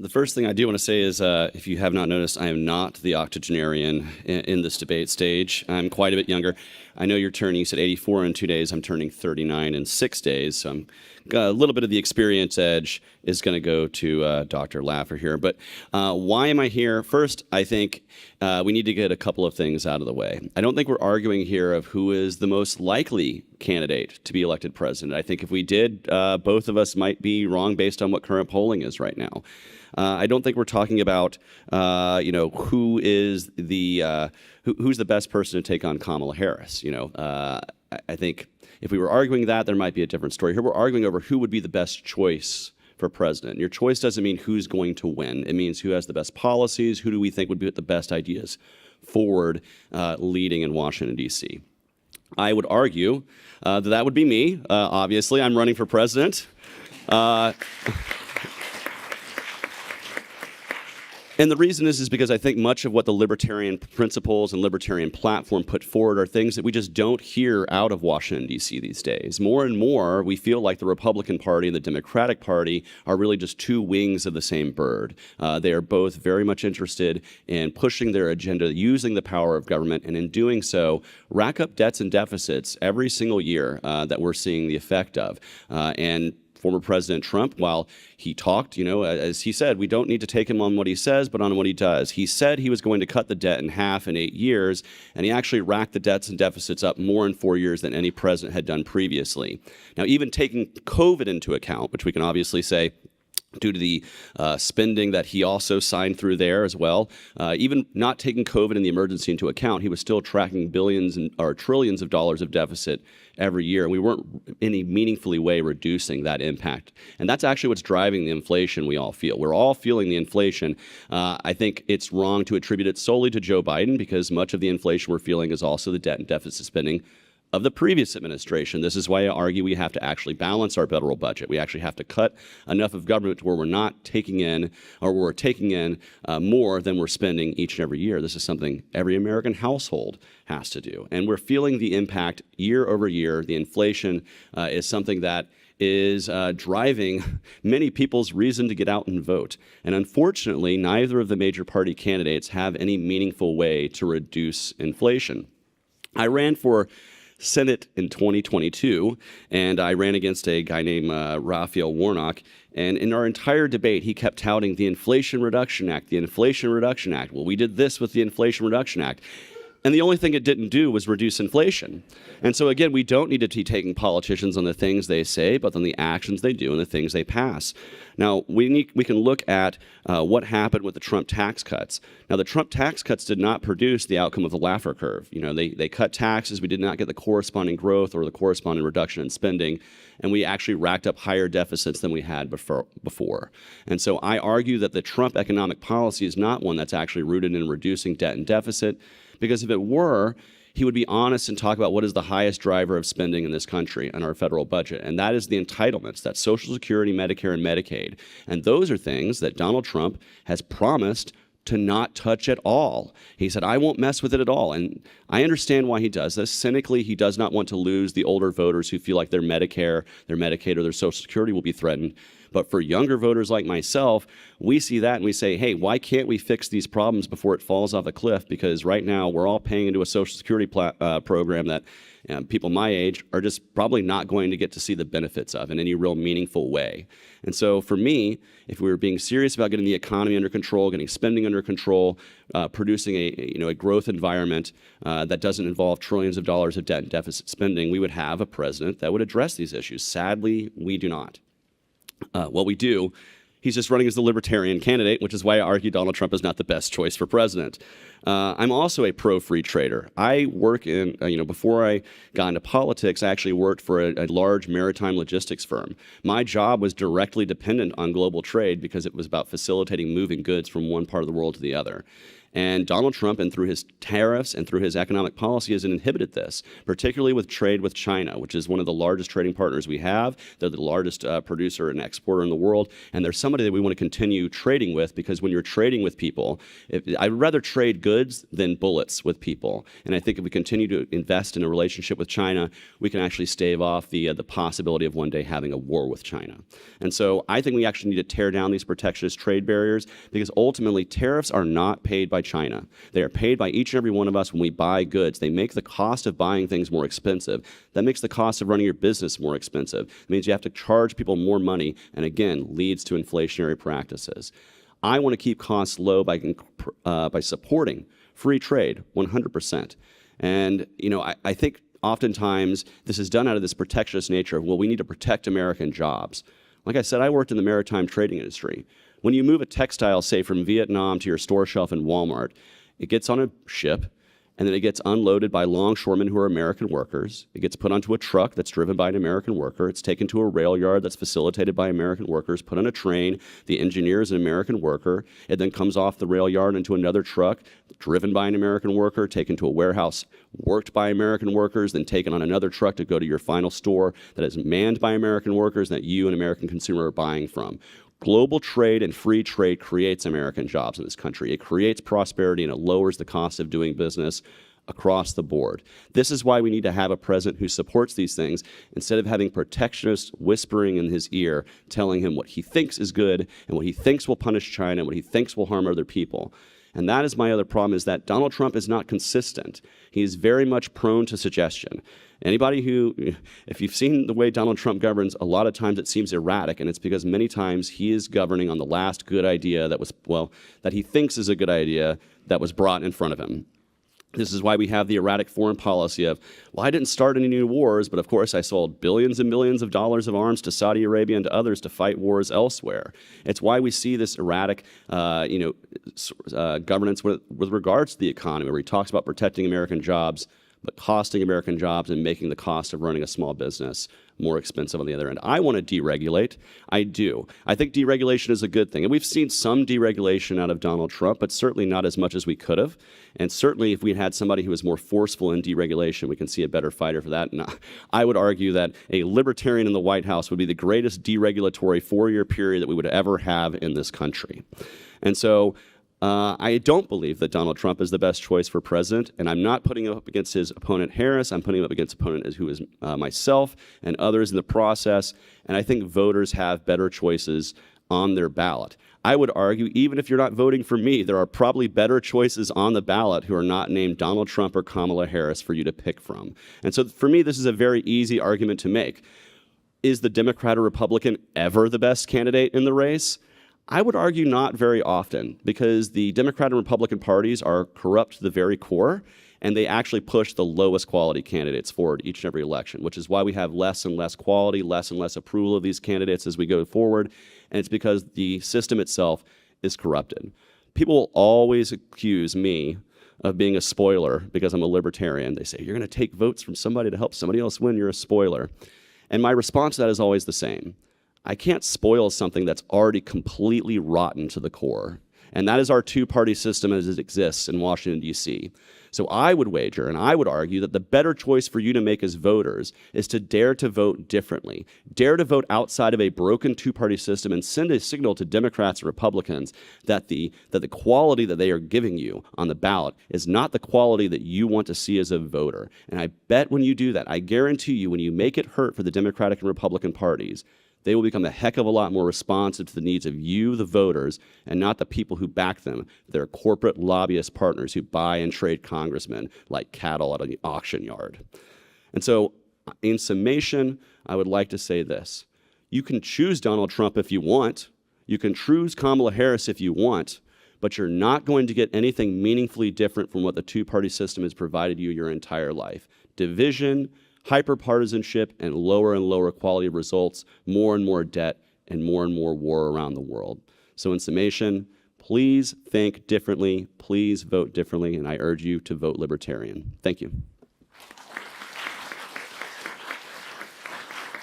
The first thing I do want to say is, if you have not noticed, I am not the octogenarian in this debate stage. I'm quite a bit younger. I know you're turning, you said 84 in 2 days. I'm turning 39 in 6 days. So a little bit of the experience edge is going to go to Dr. Laffer here. But why am I here? First, I think we need to get a couple of things out of the way. I don't think we're arguing here of who is the most likely candidate to be elected president. I think if we did, both of us might be wrong based on what current polling is right now. I don't think we're talking about, who is the who's the best person to take on Kamala Harris. I think if we were arguing that, there might be a different story. Here we're arguing over who would be the best choice for president. Your choice doesn't mean who's going to win. It means who has the best policies, who do we think would be the best ideas forward leading in Washington, D.C. I would argue that would be me. Obviously, I'm running for president. And the reason is because I think much of what the libertarian principles and libertarian platform put forward are things that we just don't hear out of Washington, D.C. these days. More and more, we feel like the Republican Party and the Democratic Party are really just two wings of the same bird. They are both very much interested in pushing their agenda, using the power of government, and in doing so, rack up debts and deficits every single year that we're seeing the effect of. And former President Trump, while he talked, as he said, we don't need to take him on what he says, but on what he does. He said he was going to cut the debt in half in 8 years, and he actually racked the debts and deficits up more in 4 years than any president had done previously. Now, even taking COVID into account, which we can obviously say due to the spending that he also signed through there as well. Even not taking COVID and the emergency into account, he was still tracking billions or trillions of dollars of deficit every year. We weren't in any meaningfully way reducing that impact. And that's actually what's driving the inflation we all feel. We're all feeling the inflation. I think it's wrong to attribute it solely to Joe Biden because much of the inflation we're feeling is also the debt and deficit spending of the previous administration. This is why I argue we have to actually balance our federal budget. We actually have to cut enough of government to where we're not taking in, or we're taking in more than we're spending each and every year. This is something every American household has to do. And we're feeling the impact year over year. The inflation is something that is driving many people's reason to get out and vote. And unfortunately, neither of the major party candidates have any meaningful way to reduce inflation. I ran for Senate in 2022, and I ran against a guy named Raphael Warnock. And in our entire debate, he kept touting the Inflation Reduction Act, the Inflation Reduction Act. Well, we did this with the Inflation Reduction Act. And the only thing it didn't do was reduce inflation. And so again, we don't need to be taking politicians on the things they say, but on the actions they do and the things they pass. Now, we can look at what happened with the Trump tax cuts. Now, the Trump tax cuts did not produce the outcome of the Laffer Curve. They cut taxes. We did not get the corresponding growth or the corresponding reduction in spending. And we actually racked up higher deficits than we had before. And so I argue that the Trump economic policy is not one that's actually rooted in reducing debt and deficit. Because if it were, he would be honest and talk about what is the highest driver of spending in this country and our federal budget. And that is the entitlements. That's Social Security, Medicare, and Medicaid. And those are things that Donald Trump has promised to not touch at all. He said, I won't mess with it at all. And I understand why he does this. Cynically, he does not want to lose the older voters who feel like their Medicare, their Medicaid, or their Social Security will be threatened. But for younger voters like myself, we see that and we say, hey, why can't we fix these problems before it falls off a cliff? Because right now we're all paying into a Social Security program that people my age are just probably not going to get to see the benefits of in any real meaningful way. And so for me, if we were being serious about getting the economy under control, getting spending under control, producing a growth environment that doesn't involve trillions of dollars of debt and deficit spending, we would have a president that would address these issues. Sadly, we do not. What we do, he's just running as the libertarian candidate, which is why I argue Donald Trump is not the best choice for president. I'm also a pro-free trader. I work in, before I got into politics, I actually worked for a large maritime logistics firm. My job was directly dependent on global trade because it was about facilitating moving goods from one part of the world to the other. And Donald Trump, and through his tariffs and through his economic policy, has inhibited this, particularly with trade with China, which is one of the largest trading partners we have. They're the largest producer and exporter in the world, and they're somebody that we want to continue trading with, because when you're trading with people, I'd rather trade goods than bullets with people. And I think if we continue to invest in a relationship with China, we can actually stave off the possibility of one day having a war with China. And so I think we actually need to tear down these protectionist trade barriers, because ultimately tariffs are not paid by China. They are paid by each and every one of us when we buy goods. They make the cost of buying things more expensive. That makes the cost of running your business more expensive. It means you have to charge people more money, and again, leads to inflationary practices. I want to keep costs low by supporting free trade 100%. And I think oftentimes this is done out of this protectionist nature of, well, we need to protect American jobs. Like I said, I worked in the maritime trading industry. When you move a textile, say, from Vietnam to your store shelf in Walmart, it gets on a ship, and then it gets unloaded by longshoremen who are American workers. It gets put onto a truck that's driven by an American worker. It's taken to a rail yard that's facilitated by American workers, put on a train. The engineer is an American worker. It then comes off the rail yard into another truck driven by an American worker, taken to a warehouse worked by American workers, then taken on another truck to go to your final store that is manned by American workers that you, an American consumer, are buying from. Global trade and free trade creates American jobs in this country. It creates prosperity, and it lowers the cost of doing business across the board. This is why we need to have a president who supports these things, instead of having protectionists whispering in his ear, telling him what he thinks is good and what he thinks will punish China and what he thinks will harm other people. And that is my other problem, is that Donald Trump is not consistent. He is very much prone to suggestion. Anybody who, if you've seen the way Donald Trump governs, a lot of times it seems erratic, and it's because many times he is governing on the last good idea that was, that he thinks is a good idea that was brought in front of him. This is why we have the erratic foreign policy of, well, I didn't start any new wars, but of course I sold billions and millions of dollars of arms to Saudi Arabia and to others to fight wars elsewhere. It's why we see this erratic, governance with regards to the economy, where he talks about protecting American jobs, but costing American jobs and making the cost of running a small business more expensive on the other end. I want to deregulate. I do. I think deregulation is a good thing. And we've seen some deregulation out of Donald Trump, but certainly not as much as we could have. And certainly if we had somebody who was more forceful in deregulation, we can see a better fighter for that. And I would argue that a libertarian in the White House would be the greatest deregulatory four-year period that we would ever have in this country. And so I don't believe that Donald Trump is the best choice for president, and I'm not putting him up against his opponent Harris. I'm putting him up against an opponent who is myself and others in the process, and I think voters have better choices on their ballot. I would argue, even if you're not voting for me, there are probably better choices on the ballot who are not named Donald Trump or Kamala Harris for you to pick from. And so for me, this is a very easy argument to make. Is the Democrat or Republican ever the best candidate in the race? I would argue not very often, because the Democrat and Republican parties are corrupt to the very core, and they actually push the lowest quality candidates forward each and every election, which is why we have less and less quality, less and less approval of these candidates as we go forward, and it's because the system itself is corrupted. People will always accuse me of being a spoiler because I'm a libertarian. They say, you're going to take votes from somebody to help somebody else win, you're a spoiler. And my response to that is always the same. I can't spoil something that's already completely rotten to the core. And that is our two-party system as it exists in Washington, D.C. So I would wager, and I would argue, that the better choice for you to make as voters is to dare to vote differently. Dare to vote outside of a broken two-party system and send a signal to Democrats and Republicans that the quality that they are giving you on the ballot is not the quality that you want to see as a voter. And I bet when you do that, I guarantee you, when you make it hurt for the Democratic and Republican parties, they will become a heck of a lot more responsive to the needs of you, the voters, and not the people who back them, their corporate lobbyist partners who buy and trade congressmen like cattle at an auction yard. And so, in summation, I would like to say this. You can choose Donald Trump if you want. You can choose Kamala Harris if you want, but you're not going to get anything meaningfully different from what the two-party system has provided you your entire life. Division, hyper-partisanship, and lower quality of results, more and more debt, and more war around the world. So in summation, please think differently, please vote differently, and I urge you to vote libertarian. Thank you.